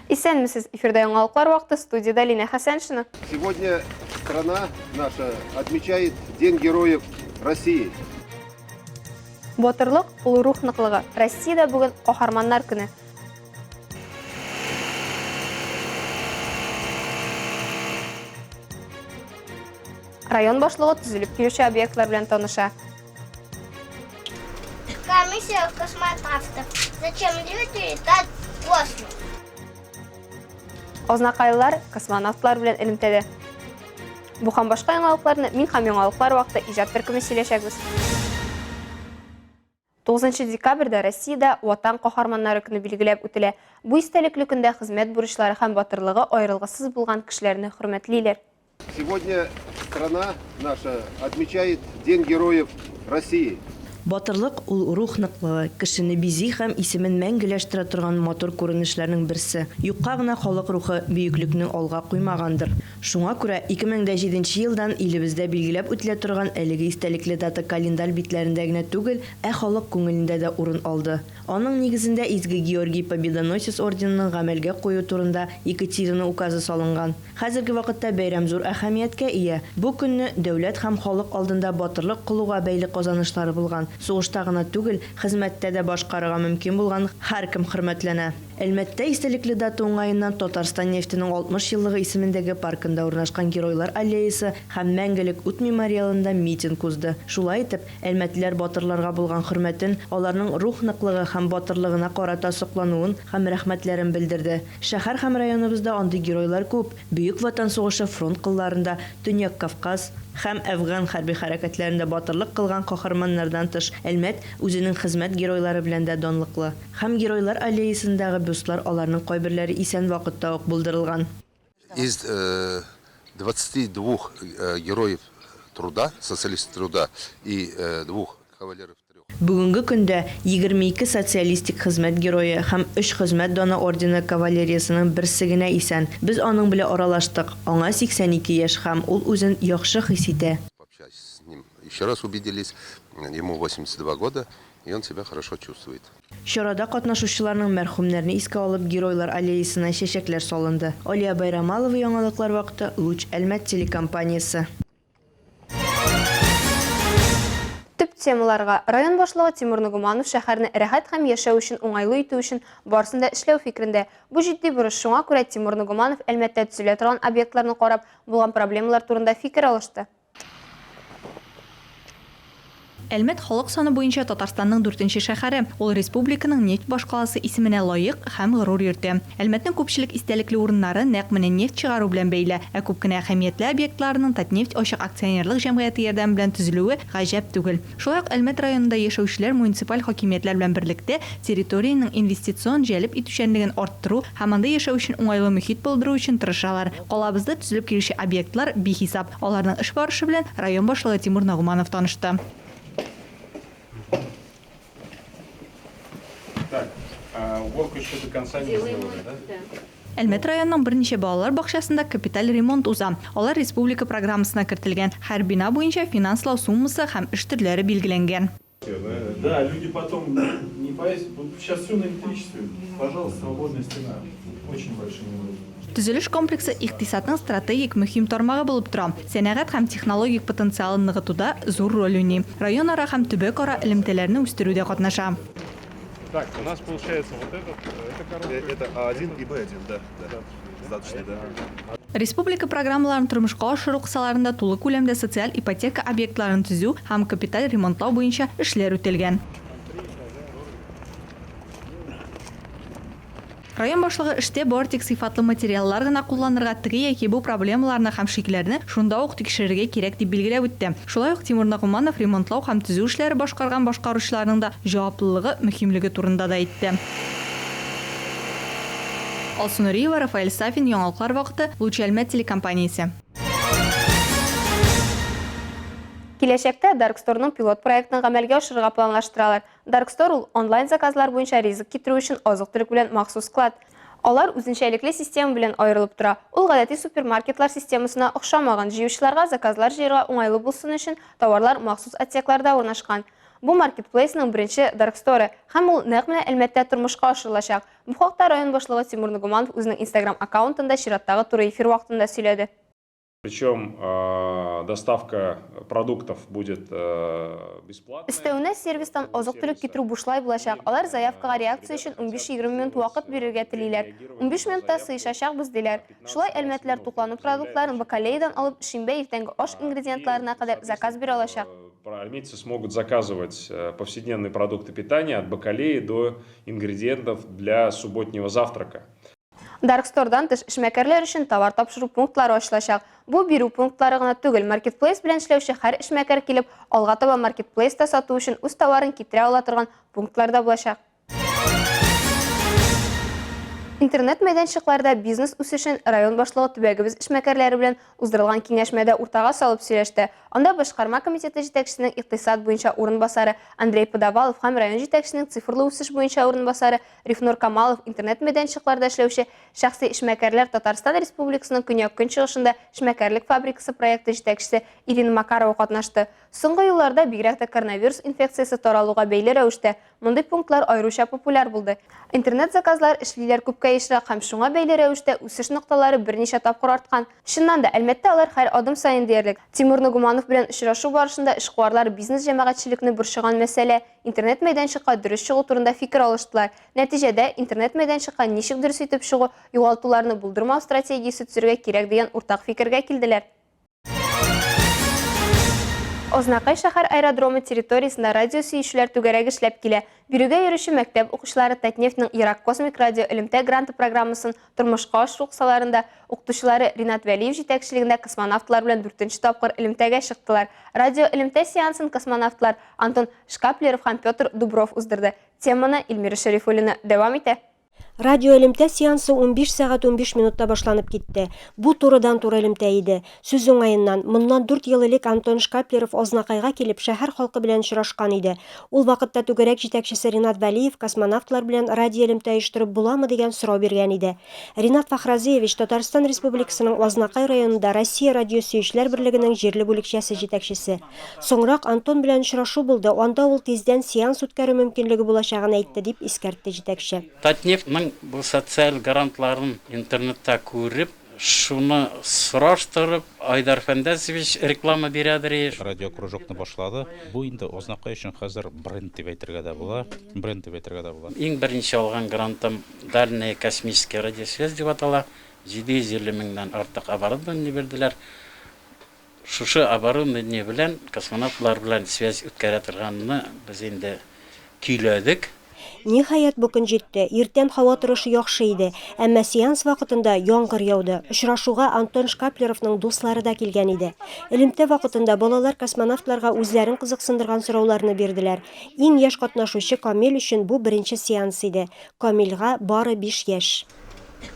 Исәнмесез, эфирда яңалыклар вакыты, студияда Лина Хасаншина. Сегодня страна наша отмечает День героев России. Батырлык, улы рух ныклыгы. Россиядә бүген каһарманнар көне. Район башлыгы төзелеп килүче объектлар белән таныша. Комиссия космонавтов. Зачем люди летать в космос? Азнакайлар космонавтлар белән элемтәдә. Бу һәм башка яңалыкларны мин һәм яңалыклар вакыты иҗат төркеме сөйләшәбез. 9 декабрьдә Россиядә Ватан каһарманнары көне билгеләп үтелә. Бу истәлекле көндә хезмәт бурычлары һәм батырлыгы аерылгысыз булган кешеләрне хөрмәтлиләр. Сегодня страна наша отмечает День героев России. Батырлык ул рух ныклыгы, кешене бизи һәм исемен мәңгеләштерә торган матур күренешләрнең берсе. Юкка гына халык рухы бөеклекне алга куймагандыр. Шуңа күрә 2007 елдан илебездә билгеләп үтелә торган әлеге истәлекле дата календарь битләрендә генә түгел, халык күңелендә дә урын алды. Аның нигезендә Изге Георгий Победоносец орденын гамәлгә кую турында Екатерина указы салынган. Хәзерге вакытта бәйрәм зур әһәмияткә ия. Бу көнне дәүләт һәм халык алдында батырлык кылуга бәйле казанышлары булган. Сугышта гына түгел, хезмәттә дә башкарырга мөмкин булган һәркем хөрмәтләнә. Әлмәттә истәлекле дата уңаеннан Татарстан нефтенең 60 еллыгы исемендәге паркында урнашкан Геройлар аллеясы һәм Мәңгелек ут мемориалында митинг узды. Шулай итеп, әлмәтләр батырларга булган хөрмәтен, аларның рух ныклыгы һәм батырлыгына карата соклануын һәм рәхмәтләрен белдерде. Шәһәр һәм районыбызда андый геройлар күп. Бөек Ватан сугышы фронт кылларында, Төньяк Кавказ һәм Әфган хәрби хәрәкәтләрендә батырлык кылган каһарманнардан тыш, Әлмәт үзенең хезмәт геройлары белән дә данлыклы. Һәм Геройлар аллеясындагы бюстлар аларның кайберләре исән вакытта ук булдырылган. Из 22 героев труда, социалистов труда и 2 кавалеров трех. Бүгенге көндә 22 социалистик хезмәт герое һәм 3 хезмәт даны ордены кавалериясының берсе генә исән. Без аның белән аралаштык. Аңа 82 яшь һәм ул үзен яхшы хис итә. Пообщались с ним. Еще раз убедились, ему 82 года, и он себя хорошо чувствует. Чарада катнашучыларның мәрхүмнәрне искә алып Геройлар аллеясына чәчәкләр салынды. Алия Байрамалова, яңалыклар вакыты, Луч Әлмәт телекомпаниясе. Төп темаларга район башлыгы Тимур Нугуманов шәһәрне рәхәт һәм яшәү өчен уңайлы итү өчен барысында эшләү фикерендә. Бу җитди бурыч, шуңа күрә Тимур Нугуманов Әлмәттә төзелә торган объектларны карап, булган проблемалар турында фикер алышты. Әлмәт халык саны буенча Татарстанның 4нче шәһәре. Ул республиканың нефть башкаласы исеменә лаек һәм горур йөртә. Әлмәтнең күпчелек истәлекле урыннары нәкъ менә нефть чыгару белән бәйле. Күп кенә әһәмиятле объектларның Татнефть ачык акционерлык җәмгыяте ярдәм белән төзелүе гаҗәп түгел. Шулай ук Әлмәт районында яшәүчеләр муниципаль хакимиятләр белән берлектә территорияның инвестицион җәлеп итүчәнлеген арттыру һәм анда яшәү өчен уңайлы мөхит булдыру өчен тырышалар. Калабызда төзелеп килүче объектлар бихисап. Аларның эш барышы белән район башлыгы Тимур Нугуманов танышты. Уборку еще до конца не сделали, да? Әлмәт районының берничә балалар бакчасында капиталь ремонт уза. Алар республика программасына кертелгән. Һәр бина буенча финанслау суммасы һәм эш төрләре билгеләнгән. Да, люди потом не поесть. Сейчас все на электричестве. Пожалуйста, свободная стена. Очень большие неудобства. Төзелеш комплексы икътисадның стратегик мөһим тармагы булып тора. Сәнәгать һәм технологик потенциалын ныгытуда зур роль уйный. Район ара һәм төбәк ара элемтәләрне үстерүдә катнаша. Так, у нас получается вот это коробка. Это А1 и Б1, да. Достаточно, да. Республика программаларын тормышка ашыру кысаларында тулы күләмдә социаль ипотека объектларын төзү һәм капиталь ремонтлау буенча эшләр үтелгән. Район башлыгы эштә бар тик сыйфатлы материаллар гына кулланырга теге яки бу проблемаларны һәм шикләрне шунда ук тикшерергә кирәк дип билгеләп үтте. Шулай ук Тимур Нугуманов ремонтлау һәм төзү эшләре башкарган башкаручыларның да җаваплылыгы мөһимлеге турында да әйтте. Алсунуриева, Рафаэль Сафин, яңалыклар вакыты, Луч Әлмәт телекомпаниясе. Киләчәктә Darkstoreның пилот проектын гамәлгә ашырырга планлаштыралар. Darkstore ул онлайн заказлар буенча ризык китерү өчен азык-төлек белән махсус склад. Алар үзенчәлекле система белән аерылып тора. Ул гадәти супермаркетлар системасына охшамаган, җыючыларга заказлар җыярга уңайлы булсын өчен товарлар махсус отсекларда урнашкан. Бу маркетплейсның беренче Dark Store һәм ул нәкъ менә Әлмәттә тормышка ашырылачак. Бу хакта район башлыгы Тимур Нугуманов үзенең Instagram аккаунтында чираттагы туры эфир вакытында сөйләде. Причем доставка продуктов будет бесплатной. Өстәвенә сервистан азык-төлек китерү бушлай булачак. Алар заявкага реакция өчен 15-20 минут вакыт бирергә телиләр. 15 минутта сыйшачакбыз диләр. Шулай Әлмәтләр тукланып продуктларын бакалейдан алып, шимбә иртәнге аш ингредиентларына кадәр заказ бирә алачак. Әлмәтче смогут заказывать повседневные продукты питания от бакалеи до ингредиентов для субботнего завтрака. Dark Store'дан тыш эшмәкәрләр өчен товар тапшыру пунктлары ачылачак. Бу бирү пунктлары гына түгел, маркетплейс белән эшләүче һәр эшмәкәр килеп, алга таба маркетплейста сату өчен үз товарын китерә ала торган пунктларда булачак. Интернет мәйданчыкларда бизнес үсешен район башлыгы төбәгебез эшмәкәрләре белән уздырылган киңәшмәдә уртага салып сөйләште. Анда башкарма комитеты җитәкчесенең икътисад буенча урынбасары Андрей Подавалов һәм район җитәкчесенең цифрлы үсеш буенча урынбасары Рифнур Камалов интернет мәйданчыкларда эшләүче шәхси эшмәкәрләр Татарстан Республикасының көньяк-көнчыгышында эшмәкәрлек фабрикасы проекты җитәкчесе Ирина Макарова катнашты. Соңгы елларда бигрәк тә коронавирус инфекциясе таралуга бәйле рәвештә мондый пунктлар аеруча популяр булды. Интернет заказлар эшлиләр күпкә ешрак һәм шуңа бәйле рәвештә үсеш нокталары берничә тапкыр арткан. Чыннан да, әлбәттә, алар һәр адым саен диярлек. Тимур Нугуманов белән очрашу барышында эшкуарлар бизнес җәмәгатьчелекне борчыган мәсьәлә интернет мәйданчыкка дөрес чыгу турында фикер алыштылар. Нәтиҗәдә интернет мәйданчыкка ничек дөрес итеп чыгу, югалтуларны булдырмау стратегиясе төзергә кирәк дигән уртак фикергә килделәр. Ознакай шәһәр аэродромы территориясында радио сөйшүләр түгәрәк эшләп килә. Бирүгә йөрүче мәктәп укучылары Татнефтьнең Ирак космик радио элемтә гранты программасын тормышка ашыру кысаларында укытучылары Ринат Вәлиев җитәкчелегендә космонавтлар белән 4нче тапкыр элемтәгә чыктылар. Радио элемтә сеансын космонавтлар Антон Шкаплеров һәм Петр Дубров уздырды. Теманы Илмира Шәрифуллина дәвам итә. Радио элемтә сеансы 15 сәгать 15 минутта башланып китте. Бу турыдан-туры элемтә иде. Сүз уңаеннан, моннан 4 ел элек Антон Шкаплеров Ознакайга килеп шәһәр халкы белән очрашкан иде. Ул вакытта түгәрәк җитәкчесе Ринат Вәлиев космонавтлар белән радио элемтә оештырып буламы дигән сорау биргән иде. Ринат Фахразиевич Татарстан Республикасының Ознакай районында Россия радио сөйүчләр берлегенең җирле бүлекчәсе җитәкчесе. Соңрак Антон белән очрашу булды. Анда ул тиздән сеанс үткәрү мөмкинлеге булачагын әйтте дип искәртте җитәкче. Татнефтьнең bu социаль грантларын интернетта күреп, шуны сораштырып, Айдар Фәндәсевич реклама бирәдер. Радио кружокны башлады. Бу инде Ознакай өчен хәзер бренд дип әйтергә дә була. Иң беренче алган грантым дальняя космическая радиосвязь дип атала. 750 меңнән артык оборудование бирделәр. Шушы оборудование белән космонавтлар белән связь үткәрә торганны без инде көйләдек. Ниһаять бу көн җитте. Иртән һава торышы яхшы иде, әмма сеанс вакытында яңгыр яуды. Очрашуга Антон Шкаплеровның дуслары да килгән иде. Элемтә вакытында балалар космонавтларга үзләрен кызыксындырган сорауларны бирделәр. Иң яшь катнашучы Камил өчен бу беренче сеанс иде. Камилга бары 5 яшь.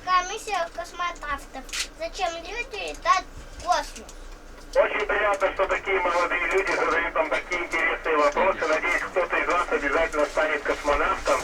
Комиссия космонавтов. Зачем люди летают в космос? Очень приятно, что такие молодые люди задают нам такие интересные вопросы. Надеюсь, кто-то из вас обязательно станет космонавтом.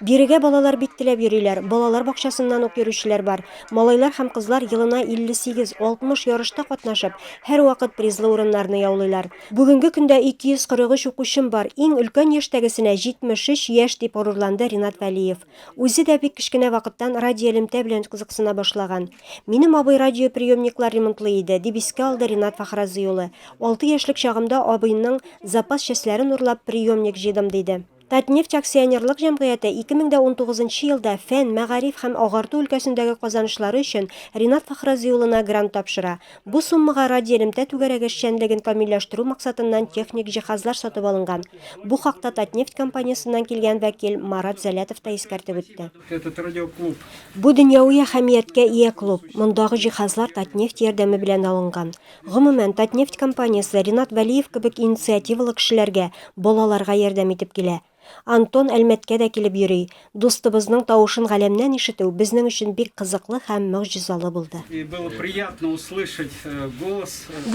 Бирегә балалар биттеләп йөриләр. Балалар бакчасыннан ук йөрүчеләр бар. Малайлар һәм кызлар елына 58-60 ярышта катнашып, һәр вакыт призлы урыннарны яулыйлар. Бүгенге көндә 243 укучым бар. Иң өлкән яшьтәгесенә 73 яшь дип горурланды Ринат Вәлиев. Үзе дә бик кечкенә вакыттан радио элемтә белән кызыксына башлаган. Минем абый радиоприемниклар ремонтлый иде, дип искә алды Ринат Фахрази улы. 6 яшьлек чагымда абыйның запас частьләрен урлап приемник җыйдым диде. Татнефть акционерлык җәмгыяте 2019 елда фән, мәгариф һәм агарту өлкәсендәге казанышлары өчен Ринат Фахрази улына грант тапшыра. Бу суммага радио элемтә түгәрәге эшчәнлеген камилләштерү максатыннан техник җиһазлар сатып алынган. Бу хакта Татнефть компаниясеннән килгән вәкил Марат Зәлятов та искәртеп үтте. Бу дөньяви әһәмияткә ия клуб. Мондагы җиһазлар Татнефть ярдәме белән алынган. Гомумән Татнефть компаниясе Ринат Вәлиев кебек инициативалы кешеләргә, балаларга ярдәм итеп килә. Антон Әлмәткә дә килеп йөри. Дустыбызның тавышын галәмнән ишетү безнең өчен бик кызыклы һәм мөгъҗизалы булды.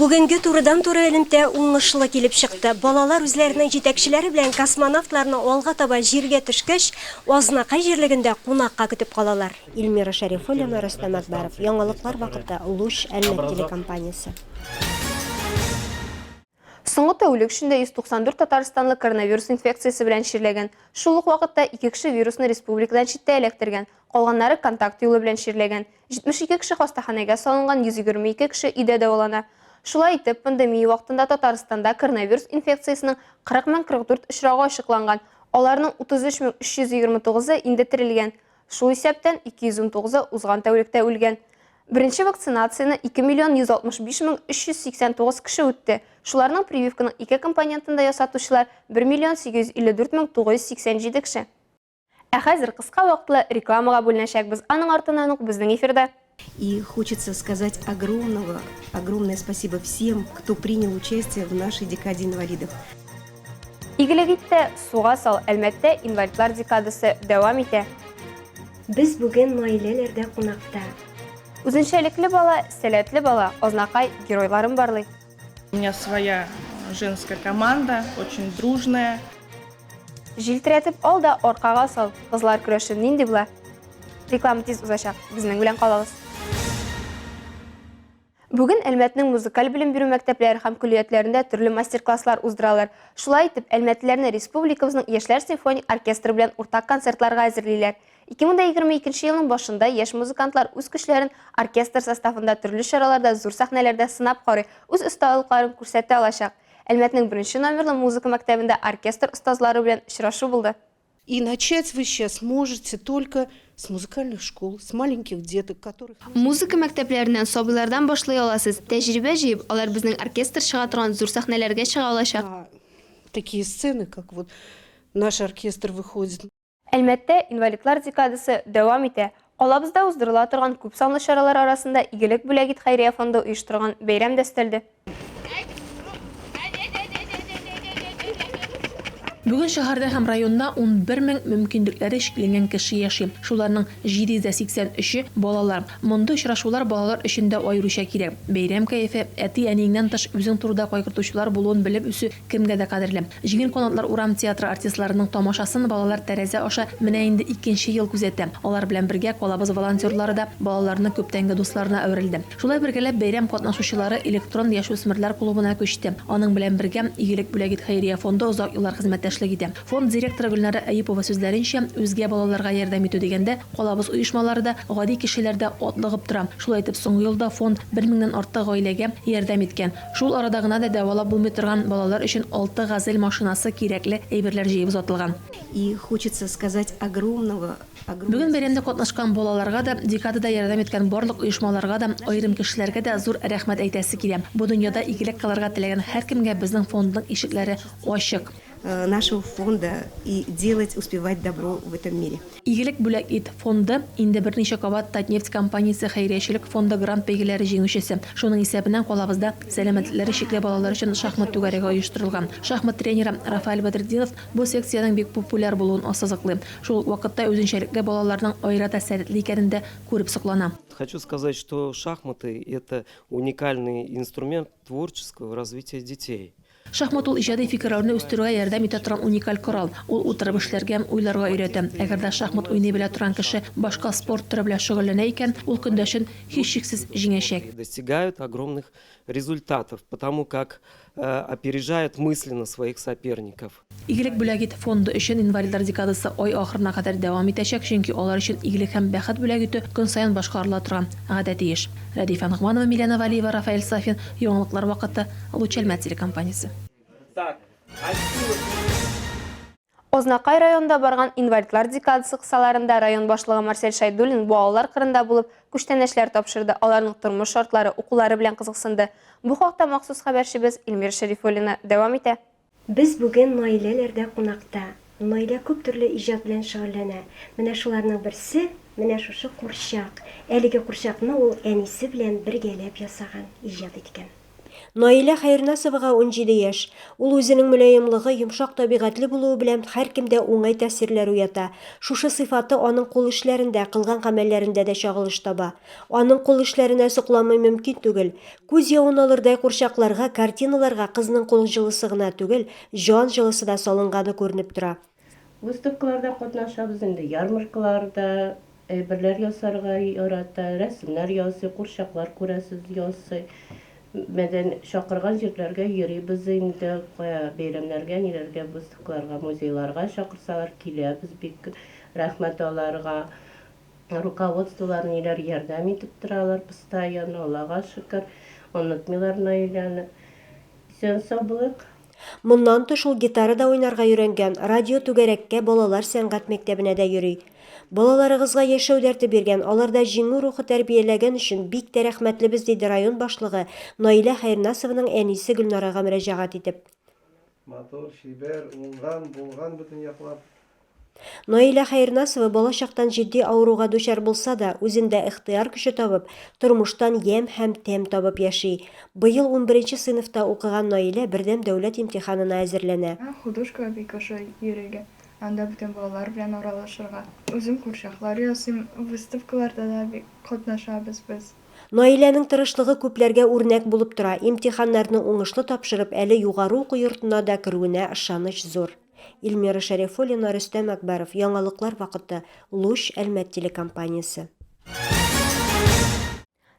Бүгенге турыдан-туры элемтә уңышлы килеп чыкты. Балалар үзләренең җитәкчеләре белән космонавтларны алга таба җиргә төшкәч, Ознакай җирлегендә кунакка көтеп калалар. Илмира Шәрифуллина, Рөстәм Әкбәров. Яңалыклар вакыты Луч Әлмәт телекомпаниясе. Соңғы тәулік ішінде 194 татарстанлы коронавирус инфекциясы белән ширләгән. Шул ук вакытта 2 кеше вирусны республикадан читтә эләктергән. Калганнары контакт юлы белән ширләгән. 72 кеше хастаханәгә салынган, 122 кеше өйдә дәвалана. Шулай итеп, пандемия вакытында Татарстанда коронавирус инфекциясының 40,044 очрагы ачыкланган. Аларның 33329-ы инде терелгән. Шул исәптән 219-ы узган тәүлектә үлгән. Беренче вакцинацияны 2,165,389 кеше үтте. Шуларның прививканың 2 компонентында ясатучылар 1,854,987 кеше. Ә хәзер кыска вакытлы рекламага бүленәчәкбез. Аның артыннан ук безнең эфирда. И хочется сказать огромное спасибо всем, кто принял участие в нашей декаде инвалидов. Игелек итте, суга сал, әлбәттә, инвалидлар декадасы дәвам итә. Без бүген наиләләрдә кунакта. Үзенчәлекле бала, сәләтле бала, азнакай геройларын барлый. У меня своя женская команда, очень дружная. Җилтерәтеп ал да аркага сал. Кызлар көрәше нинди була? Реклама тиз узачак. Безнең белән калыгыз. Бүген Әлмәтнең музыкаль белем бирү мәктәпләре һәм күлиятләрендә төрле мастер-класслар уздыралар. Шулай итеп, Әлмәтлеләрне республикабызның Яшьләр симфоник оркестры белән уртак концертларга әзерлиләр. 2022 елның башында яшь музыкантлар үз көчләрен оркестр составында төрле чараларда, зур сәхнәләрдә сынап карый, үз осталыкларын күрсәтә алачак. Әлмәтнең беренче номерлы музыка мәктәбендә оркестр остазлары белән очрашу булды. И начать вы сейчас можете только с музыкальных школ, с маленьких деток, которых... Музыка мәктәпләреннән сабыйлардан башлый аласыз. Тәҗрибә җыеп, алар безнең оркестр чыга торган зур сәхнәләргә чыга алачак. Такие сцены, как вот наш оркестр выходит. Әлмәттә инвалидлар декадасы дәвам итә. Калабызда уздырыла торган күп санлы чаралар арасында игелек бүләк ит хәйрия фонды оештырган бәйрәм дә өстәлде. Бүген шәһәрдә һәм районда 11,000 мөмкинлекләре шикләнгән кеше яши. Шуларның 783-е балалар. Монда очрашулар балалар өчен дә аеруча кирәк. Бәйрәм кәефе әти-әниеңнән тыш үзең турыда кайгыртучылар булуын белеп үсү кемгә дә кадерле. Җиңел канатлар урам театры артистларының тамашасын балалар тәрәзә аша менә инде 2нче ел күзәтә. Алар белән бергә калабыз волонтерлары да балаларны күптәнге дусларына әверелде. Шулай бергәләп бәйрәм катнашучылары электрон яшүсмерләр клубына күчте. Аның белән бергә игелек бүләк ит хәйрия фонды озак еллар хезмәттәшлек итә. Фонд директоры Гөлнара Әйипова сүзләренчә, үзгә балаларга ярдәм итү дигәндә, калабыз оешмалары да гади кешеләрдә атлыгып тора. Шулай итеп, соңгы елда фонд 1000-нән артык гаиләгә ярдәм иткән. Шул арада гына да дәвалап булмый торган балалар өчен 6 газель машинасы кирәкле әйберләр җыеп узатылган. И хочется сказать Бүген бәйрәмдә катнашкан балаларга да, декадада ярдәм иткән барлык оешмаларга да, аерым кешеләргә дә зур рәхмәт әйтәсе килә. Бу дөньяда игелек кылырга теләгән һәркемгә безнең фондның ишекләре ачык. Нашего фонда и делать, успевать добро в этом мире. Игелек бүләк ит фонды инде берничә кабат Татнефть компаниясе хәйриячелек фонды грант бәйгеләре җиңүчесе. Шуның исәбеннән калабызда сәламәтлекләре шикле балалар өчен шахмат түгәрәге оештырылган. Шахмат тренеры Рафаэль Бадретдинов бу секциянең бик популяр булуын ассызыклый. Шул вакытта үзенчәлекле балаларның аерата сәләтле икәнен дә күреп соклана. Хочу сказать, что шахматы – это уникальный инструмент творческого развития детей. Шахмат ул иҗади фикерләрне үстерүгә ярдәм итә торган уникаль корал. Ул утырып эшләргә, уйларга өйрәтә. Әгәр дә шахмат уйный белә торган кеше башка спорт төре белән шөгыльләнә икән, ул көндәшен һичшиксез җиңәчәк. Достигают огромных результатов, потому как опережают мысленно своих соперников. Игелек бүләк ит фонды өчен инвалидлар декадасы ай ахырына кадәр дәвам итәчәк, чөнки алар өчен игелек һәм бәхет бүләк итү көн саен башкарыла торган гадәти эш. Радифа Нагманова, Милена Валиева, Рафаэль Сафин, яңалыклар вакыты, Лучелмәт телекомпаниясе. Ознакай районда барган инвалидлар декадасы кысаларында район башлыгы Марсель Шайдуллин балалар кырында булып күчтәнәчләр тапшырды. Аларның тормыш шартлары, укулары белән кызыксынды. Бу хакта махсус хәбәрчебез Илмир Шәрифуллина дәвам итә. Без бүген наиләләрдә кунакта. Наилә күп төрле иҗат белән шөгыльләнә. Менә шуларның берсе, менә шушы курчак. Әлеге курчакны ул әнисе белән бергәләп ясаган, иҗат иткән. Наилә Хәйрнасовага 17 яшь. Ул үзенең мөлаемлыгы, йомшак табигатьле булуы белән һәркемдә уңай тәэсирләр уята. Шушы сыйфаты аның кул эшләрендә, кылган гамәлләрендә дә чагылыш таба. Аның кул эшләренә сукламый мөмкин түгел. Күз явын алырдай курчакларга, картиналарга кызның кул җылысы гына түгел, җан җылысы да салынганы күренеп тора. Выставкаларда катнашабыз инде, ярмаркаларда әйберләр ясарга ярата, рәсемнәр ясый, курчаклар күрәсез ясый. мәдән шақырган җирләргә йөрибез инде, бәйрәмнәргә, ниләргә выставкаларга, музейларга чакырсалар киләбез, бик рәхмәт аларга. Руководстволар ниләр ярдәм итеп торалар постоянно, Аллага шөкер, онытмыйлар Наиләне. Исән саулык. Моннан тыш ул гитара да уйнарга өйрәнгән, радио түгәрәккә балалар сәнгать мәктәбенә дә йөри. Балаларыгызга яшәү дәрте биргән, аларда җиңү рухы тәрбияләгән өчен бик тә рәхмәтлебез, диде район башлыгы Наилә Хәйрнасованың әнисе Гөлнарага мөрәҗәгать итеп. Мотор, шибәр, булган бөтен яклап. Наилә Хәйрнасова балачактан җитди авыруга дучар булса да, үзендә ихтыяр көче табып, тормыштан ям һәм тәм табып яши. Быел 11нче сыйныфта укыган Наилә бердәм дәүләт имтиханына әзерләнә. Художка бик ошый йөрергә. Анда бүтән балалар белән аралашырга. Үзем күршәкләр ясыйм, выставкаларда да бик катнашабыз без. Наиләнең тырышлыгы күпләргә үрнәк булып тора. Имтиханнарны уңышлы тапшырып, әле югары уку йортына да керүенә ышаныч зур. Илмира Шәрифуллина, Рөстәм Әкбәров, Яңалыклар вакыты, Луч Әлмәт телекомпаниясе.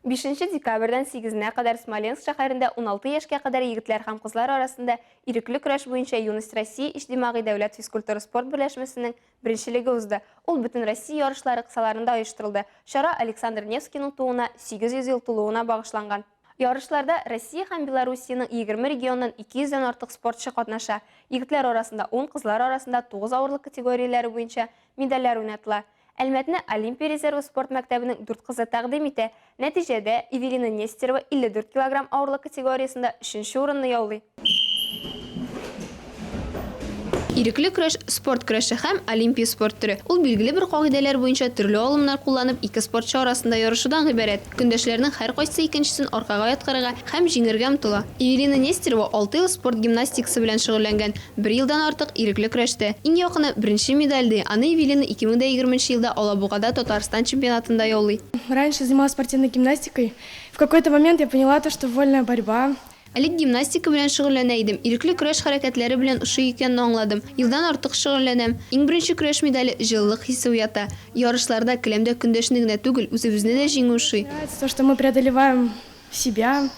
5 декабрьдән 8-нә кадәр Смоленск шәһәрендә 16 яшькә кадәр егетләр һәм кызлар арасында ирекле көрәш буенча Юность Россия иҗтимагый дәүләт физкультура спорт берләшмәсенең беренчелеге узды. Ул бөтен Россия ярышлары кысаларында оештырылды. Шара Александр Невскийның тууына 800 ел тулуына багышланган. Ярышларда Россия һәм Белоруссиянең 20 регионнан 200-дән артык спортчы катнаша. Егетләр арасында 10, кызлар арасында 9 авырлык категорияләре буенча медальләр уйнатыла. Әлмәтне Олимпия резервы спорт мәктәбенең 4 кызы тәкъдим итә. Нәтиҗәдә Эвелина Нестерова 54 кг авырлык категориясында 3нче урынны яулый. Ирекле көрәш спорт көрәше һәм олимпия спорт түрі. Ул билгеле бер кагыйдәләр буенча төрле алымнар кулланып, ике спортчы арасында ярышудан гыйбарәт. Көндәшләрнең һәр кайсы икенчесен аркага яткырырга һәм җиңәргә омтыла. Эвелина Нестерова 6 ел спорт гимнастикасы белән шөгыльләнгән. 1 елдан артык ирекле көрәштә. Иң якыны беренче медальды аны Эвелина 2020 елда Алабугада Татарстан чемпионатында яулый. Раньше занималась спортивной гимнастикой. В какой-то момент я поняла, что вольная борьба. Әлег гимнастика белән шөгыльләнә идем. Ирекле көрәш хәрәкәтләре белән ошый икәнне аңладым. Елдан артык шөгыльләнәм. Иң беренче көрәш медале җылылык хисе уята. Ярышларда келәмдә көндәшне генә түгел, үзебезне дә җиңү ошый. То, что мы преодолеваем себя.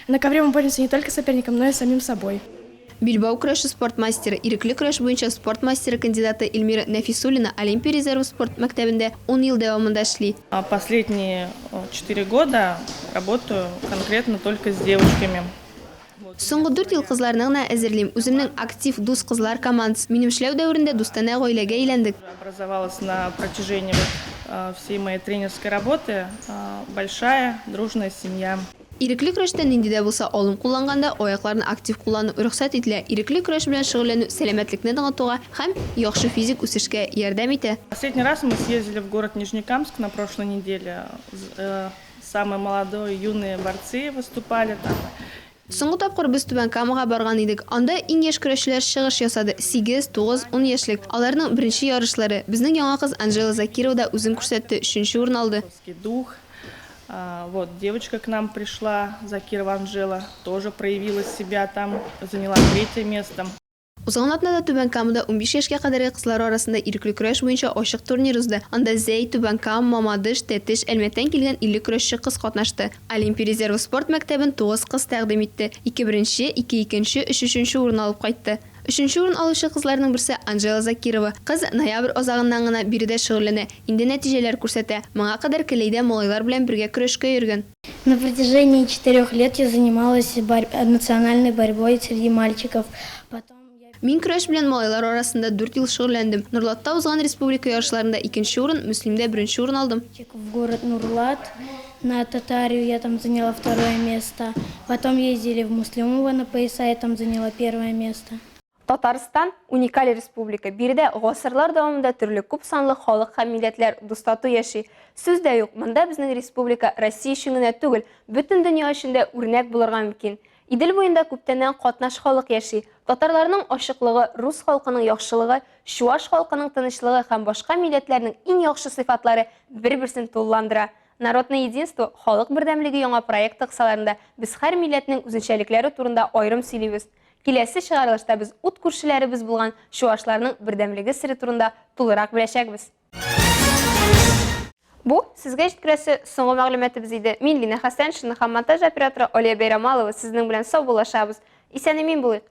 На ковре мы боремся не только с соперником, но и самим собой. Билбау көрәше спорт мастеры, ирекле көрәш буенча спорт мастеры кандидаты Эльмира Нәфисуллина Олимпия резервы спорт мәктәбендә 10 ел дәвамында эшли. Последние 4 года работаю конкретно только с девушками. Соңгы 4 ел кызларны гына әзерлим. Үземнең актив дус кызлар командасы. Минем эшләү дәверендә дустана гаиләгә әйләндек. Образовалась на протяжении всей моей тренерской работы большая дружная семья. Ирекле көрәштә нинди дә булса алым кулланганда аякларны актив куллану рөхсәт ителә. Ирекле көрәш белән шөгыльләнү сәламәтлекне ныгытуга һәм яхшы физик үсешкә ярдәм итә. Последний раз мы съездили в город Нижнекамск на прошлой неделе. Самые молодые юные борцы выступали там. Соңгы тапкыр без Түбән Камага барган идек. Анда иң яшь көрәшчеләр чыгыш ясады. 8, 9, 10 яшьлек. Аларның беренче ярышлары. Безнең яңа кыз Анжела Закирова да үзен күрсәтте, 3нче урын алды. Дух. Вот девочка к нам пришла, Закирова Анжела, тоже проявила себя там, заняла 3-е место. Узган атнада Түбән Камада 15 яшькә кадәрге кызлар арасында ирекле көрәш буенча ачык турнир узды. Анда Зәй, Түбән Кам, Мамадыш, Тәтеш, Әлмәттән килгән 50 көрәшче кыз катнашты. Олимпия резервы спорт мәктәбен 9 кыз тәкъдим итте. 2 беренче, 2 икенче, 3 урын алып кайтты. 3нче урын алучы кызларның берсе Анжела Закирова. Кыз ноябрь азагыннан гына биредә шөгыльләнә. Инде нәтиҗәләр күрсәтә. Моңа кадәр Келейдә малайлар белән бергә көрәшкә йөргән. На протяжении 4 лет я занималась национальной борьбой среди мальчиков. Мин көрәш белән малайлар арасында 4 ел шөгыльләндем. Нурлатта узган республика ярышларында 2нче урын, Мөслимдә 1нче урын алдым. В город Нурлат на Татарию я там заняла 2 место. Потом ездили в Муслимово на пояса, я там заняла 1 место. Татарстан уникаль республика. Биредә гасырлар дәвамында төрле күп санлы халык һәм милләтләр дустату яши. Сүз дә юк, монда безнең республика Россия өчен генә түгел, бөтен дөнья өчен дә үрнәк булырга мөмкин. Идел буенда күптәннән катнаш халык яши. Татарларның ачыклыгы, рус халкының яхшылыгы, чуаш халкының тынычлыгы һәм башка милләтләрнең иң яхшы сыйфатлары бер-берсен тулыландыра. Народное единство, халык бердәмлеге яңа проект кысаларында без һәр милләтнең үзенчәлекләре турында аерым сөйлибез. Киләсе чыгарылышта без ут күршеләребез булган чуашларның бердәмлеге сире турында тулырак беләчәкбез. Бу сезгә җиткерәсе соңгы мәгълүматыбыз иде. Мин Лина Хәсән, шуны һәм монтаж операторы Алия Бәйрамалова сезнең белән сау булашабыз. Исән-имин булыйк.